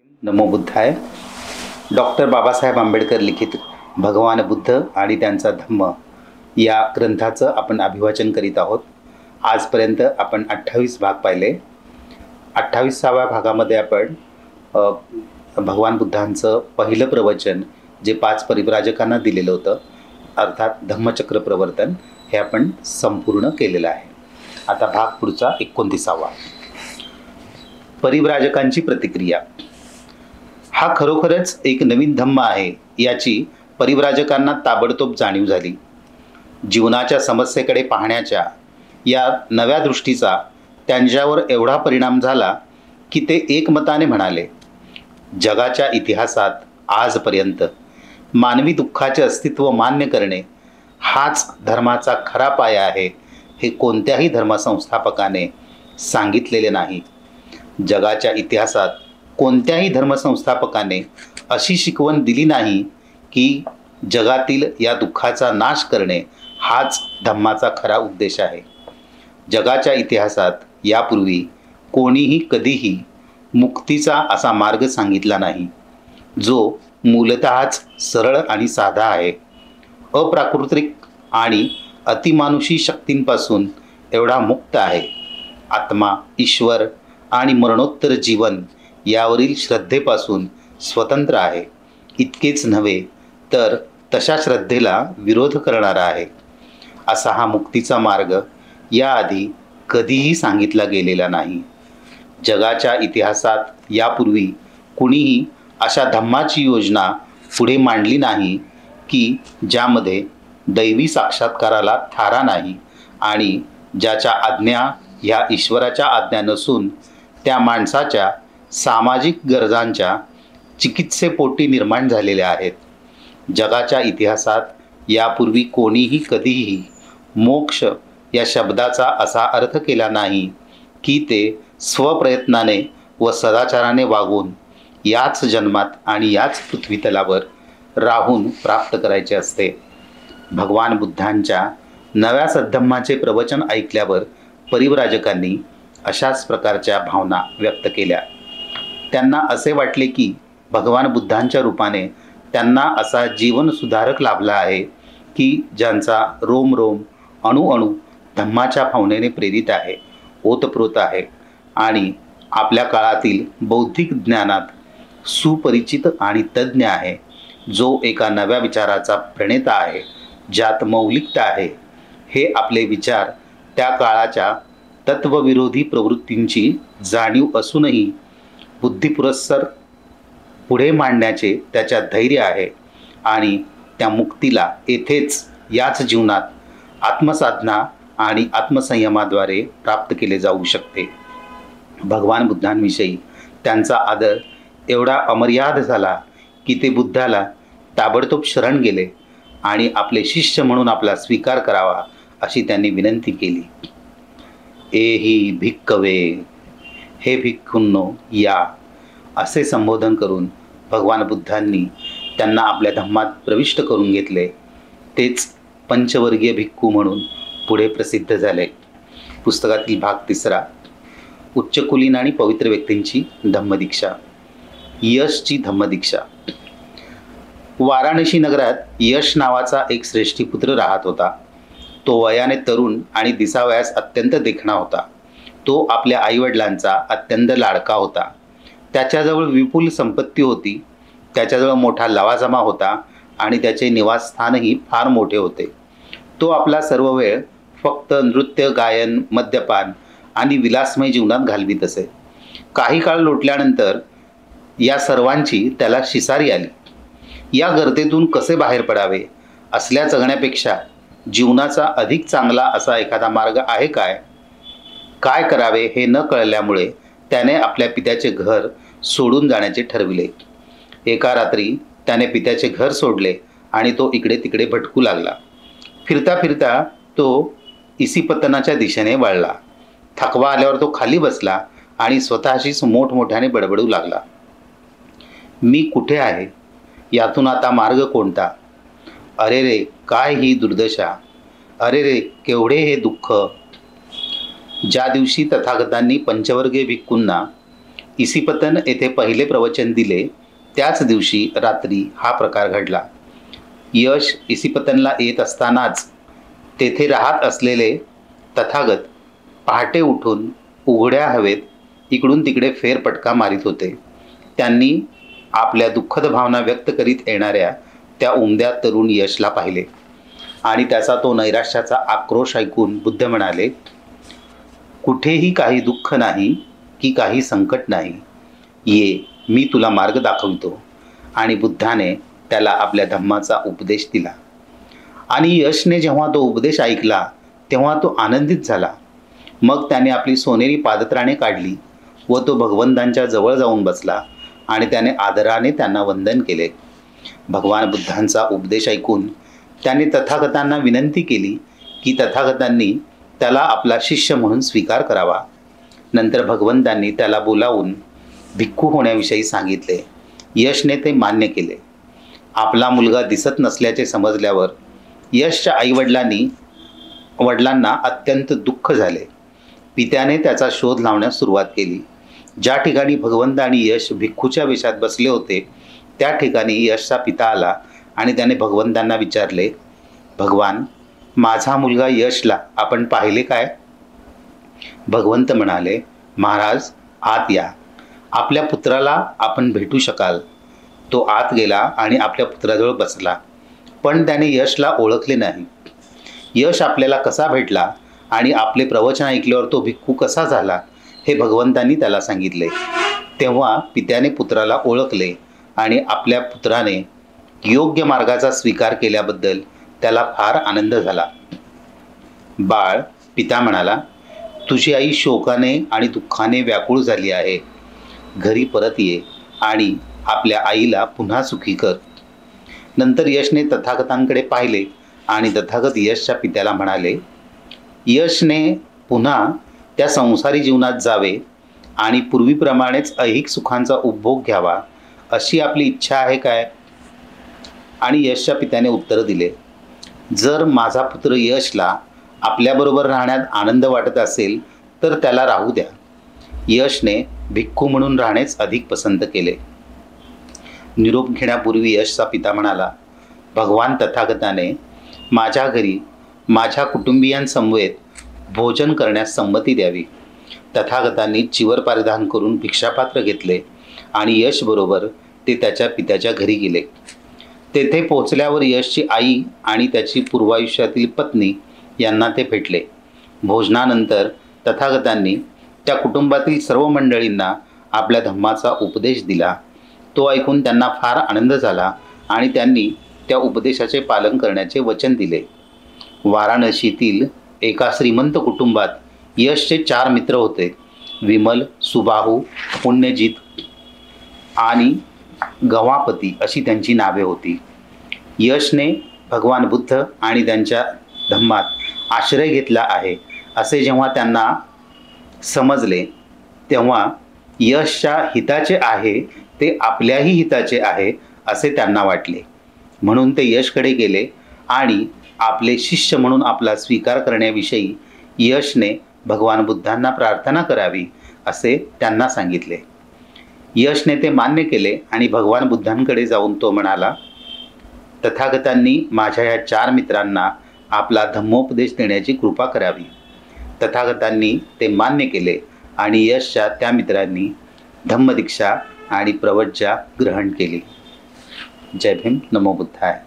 नमो बुद्धाय. Doctor Babasaheb Ambedkar लिखित भगवान बुद्ध आणि त्यांचा धम्म या ग्रंथाचं आपण अभिवाचन करीत आहोत. आजपर्यंत आपण 28 भाग पाहिले. 28व्या भागामध्ये आपण भगवान बुद्धांचं पहिलं प्रवचन जे 5 परिव्राजकांना दिलेलं होतं, अर्थात धम्मचक्र प्रवर्तन, हे आपण संपूर्ण केलेलं आहे. आता भाग पुढचा 29वा, परिव्राजकांची प्रतिक्रिया. हा खरोखरच एक नवीन धम्म आहे याची परिव्राजकांना ताबडतोब जाणीव झाली. जीवनाच्या समस्येकडे पाहण्याच्या या नव्या दृष्टीचा त्यांच्यावर एवढा परिणाम झाला की ते एकमताने म्हणाले, जगाच्या इतिहासात आजपर्यंत मानवी दुःखाचे अस्तित्व मान्य करणे हाच धर्माचा खरा पाया आहे हे कोणत्याही धर्मसंस्थापकाने सांगितलेले नाही. जगाच्या इतिहासात कोणत्याही धर्मसंस्थापकाने अशी शिकवण दिली नाही की जगातील या दुःखाचा नाश करणे हाच धम्माचा खरा उद्देश आहे. जगाच्या इतिहासात यापूर्वी कोणीही कधीही मुक्तीचा असा मार्ग सांगितला नाही जो मूलतःच सरळ आणि साधा आहे. अप्राकृतिक आणि अतिमानुषी शक्तींपासून एवढा मुक्त आहे. आत्मा, ईश्वर आणि मरणोत्तर जीवन यावरील श्रद्धेपासून स्वतंत्र आहे. इतकेच नव्हे तर तशा श्रद्धेला विरोध करणारा आहे. असा हा मुक्तीचा मार्ग याआधी कधीही सांगितला गेलेला नाही. जगाच्या इतिहासात यापूर्वी कुणीही अशा धम्माची योजना पुढे मांडली नाही की ज्यामध्ये दैवी साक्षात्काराला थारा नाही आणि ज्याच्या आज्ञा ह्या ईश्वराच्या आज्ञा नसून त्या माणसाच्या सामाजिक गरजांच्या चिकित्सेपोटी निर्माण झालेल्या आहेत. जगाच्या इतिहासात यापूर्वी कोणीही कधीही मोक्ष या शब्दाचा असा अर्थ केला नाही की ते स्वप्रयत्नाने व सदाचाराने वागून याच जन्मात आणि याच पृथ्वीतलावर राहून प्राप्त करायचे असते. भगवान बुद्धांच्या नव्या सद्धम्माचे प्रवचन ऐकल्यावर परिव्राजकांनी अशाच प्रकारच्या भावना व्यक्त केल्या. त्यांना असे वाटले की भगवान बुद्धांच्या रूपाने त्यांना असा जीवन सुधारक लाभला आहे की ज्यांचा रोम रोम, अणुअणू धम्माच्या भावनेने प्रेरित आहे, ओतप्रोत आहे आणि आपल्या काळातील बौद्धिक ज्ञानात सुपरिचित आणि तज्ज्ञ आहे, जो एका नव्या विचाराचा प्रणेता आहे, ज्यात मौलिकता आहे. हे आपले विचार त्या काळाच्या तत्वविरोधी प्रवृत्तींची जाणीव असूनही बुद्धिपुरस्सर पुढे मांडण्याचे त्याच्यात धैर्य आहे आणि त्या मुक्तीला येथेच याच जीवनात आत्मसाधना आणि आत्मसंयमाद्वारे प्राप्त केले जाऊ शकते. भगवान बुद्धांविषयी त्यांचा आदर एवढा अमर्याद झाला की ते बुद्धाला ताबडतोब शरण गेले आणि आपले शिष्य म्हणून आपला स्वीकार करावा अशी त्यांनी विनंती केली. एही भिक्कवे, हे भिक्खूंनो या, असे संबोधन करून भगवान बुद्धांनी त्यांना आपल्या धम्मात प्रविष्ट करून घेतले. तेच पंचवर्गीय भिक्खू म्हणून पुढे प्रसिद्ध झाले. पुस्तकातील भाग 3, उच्चकुलीन आणि पवित्र व्यक्तींची धम्मदीक्षा. यशची धम्मदीक्षा. वाराणसी नगरात यश नावाचा एक श्रेष्ठीपुत्र राहत होता. तो वयाने तरुण आणि दिसावयास अत्यंत देखणा होता. तो आपल्या आईवडिलांचा अत्यंत लाडका होता. त्याच्याजवळ विपुल संपत्ती होती. त्याच्याजवळ मोठा लवाजमा होता आणि त्याचे निवासस्थानही फार मोठे होते. तो आपला सर्व वेळ फक्त नृत्य, गायन, मद्यपान आणि विलासमय जीवनात घालवीत असे. काही काळ लोटल्यानंतर या सर्वांची त्याला शिसारी आली. या गर्दीतून कसे बाहेर पडावे, असल्या जगण्यापेक्षा जीवनाचा अधिक चांगला असा एखादा मार्ग आहे काय करावे हे न कळल्यामुळे त्याने आपल्या पित्याचे घर सोडून जाण्याचे ठरविले. एका रात्री त्याने पित्याचे घर सोडले आणि तो इकडे तिकडे भटकू लागला. फिरता फिरता तो इसिपतनाच्या दिशेने वळला. थकवा आल्यावर तो खाली बसला आणि स्वतःशीच मोठमोठ्याने बडबडू लागला. मी कुठे आहे? यातून आता मार्ग कोणता? अरे रे, काय ही दुर्दशा! अरे रे, केवढे हे दुःख! ज्या दिवशी तथागतांनी पंचवर्गीय भिक्खूंना इसिपतन येथे पहिले प्रवचन दिले त्याच दिवशी रात्री हा प्रकार घडला. यश इसिपतनला येत असतानाच तेथे राहत असलेले तथागत पहाटे उठून उघड्या हवेत इकडून तिकडे फेरफटका मारित होते. त्यांनी आपल्या दुःखद भावना व्यक्त करीत येणाऱ्या त्या उमद्या तरुण यशला पाहिले आणि त्याचा तो नैराश्याचा आक्रोश ऐकून बुद्ध म्हणाले, कुठेही काही दुःख नाही की काही संकट नाही. ये, मी तुला मार्ग दाखवितो. आणि बुद्धाने त्याला आपल्या धम्माचा उपदेश दिला. आणि यशने जेव्हा तो उपदेश ऐकला तेव्हा तो आनंदित झाला. मग त्याने आपली सोनेरी पादत्राणे काढली व तो भगवंतांच्या जवळ जाऊन बसला आणि त्याने आदराने त्यांना वंदन केले. भगवान बुद्धांचा उपदेश ऐकून त्याने तथागतांना विनंती केली की तथागतांनी त्याला आपला शिष्य म्हणून स्वीकार करावा. नंतर भगवंतांनी त्याला बोलावून भिक्खू होण्याविषयी सांगितले. यशने ते मान्य केले. आपला मुलगा दिसत नसल्याचे समजल्यावर यशच्या वडिलांना अत्यंत दुःख झाले. पित्याने त्याचा शोध लावण्यास सुरुवात केली. ज्या ठिकाणी भगवंत आणि यश भिक्खूच्या वेशात बसले होते त्या ठिकाणी यशचा पिता आला आणि त्याने भगवंतांना विचारले, भगवान, माझा मुलगा यशला आपण पाहिले काय? भगवंत म्हणाले, महाराज, आत या. आपल्या पुत्राला आपण भेटू शकाल. तो आत गेला आणि आपल्या पुत्राजवळ बसला, पण त्याने यशला ओळखले नाही. यश आपल्याला कसा भेटला आणि आपले प्रवचन ऐकल्यावर तो भिक्खू कसा झाला हे भगवंतांनी त्याला सांगितले. तेव्हा पित्याने पुत्राला ओळखले आणि आपल्या पुत्राने योग्य मार्गाचा स्वीकार केल्याबद्दल त्याला फार आनंद झाला. बाळ, पिता म्हणाला, तुझी आई शोकाने आणि दुःखाने व्याकुळ झाली आहे. घरी परत ये आणि आपल्या आईला पुन्हा सुखी कर. नंतर यशने तथागतांकडे पाहिले आणि तथागत यशच्या पित्याला म्हणाले, यशने पुन्हा त्या संसारी जीवनात जावे आणि पूर्वीप्रमाणेच ऐहिक सुखांचा उपभोग घ्यावा अशी आपली इच्छा आहे काय? आणि यशच्या पित्याने उत्तर दिले, जर माझा पुत्र यशला आपल्याबरोबर राहण्यात आनंद वाटत असेल तर त्याला राहू द्या. यशने भिक्खू म्हणून राहणेच अधिक पसंत केले. निरोप घेण्यापूर्वी यशचा पिता म्हणाला, भगवान तथागताने माझ्या घरी माझ्या कुटुंबियांसमवेत भोजन करण्यास संमती द्यावी. तथागतांनी चिवर परिधान करून भिक्षापात्र घेतले आणि यशबरोबर ते त्याच्या पित्याच्या घरी गेले. तेथे पोहोचल्यावर यशची आई आणि त्याची पूर्वायुष्यातील पत्नी यांना ते भेटले. भोजनानंतर तथागतांनी त्या कुटुंबातील सर्व मंडळींना आपल्या धम्माचा उपदेश दिला. तो ऐकून त्यांना फार आनंद झाला आणि त्यांनी त्या उपदेशाचे पालन करण्याचे वचन दिले. वाराणसीतील एका श्रीमंत कुटुंबात यशचे 4 मित्र होते. विमल, सुबाहू, पुण्यजित आणि गवापती अशी त्यांची नावे होती. यशने भगवान बुद्ध आणि त्यांच्या धम्मात आश्रय घेतला आहे असे जेव्हा त्यांना समजले तेव्हा यशच्या हिताचे आहे ते आपल्याही हिताचे आहे असे त्यांना वाटले. म्हणून ते यशकडे गेले आणि आपले शिष्य म्हणून आपला स्वीकार करण्याविषयी यशने भगवान बुद्धांना प्रार्थना करावी असे त्यांना सांगितले. यशने ते मान्य केले आणि भगवान बुद्धांकडे जाऊन तो म्हणाला, तथागतांनी माझ्या या 4 मित्रांना आपला धम्मोपदेश देण्याची कृपा करावी. तथागतांनी ते मान्य केले आणि यशच्या त्या मित्रांनी धम्मदीक्षा आणि प्रवज्जा ग्रहण केली. जय भीम. नमो बुद्धाय.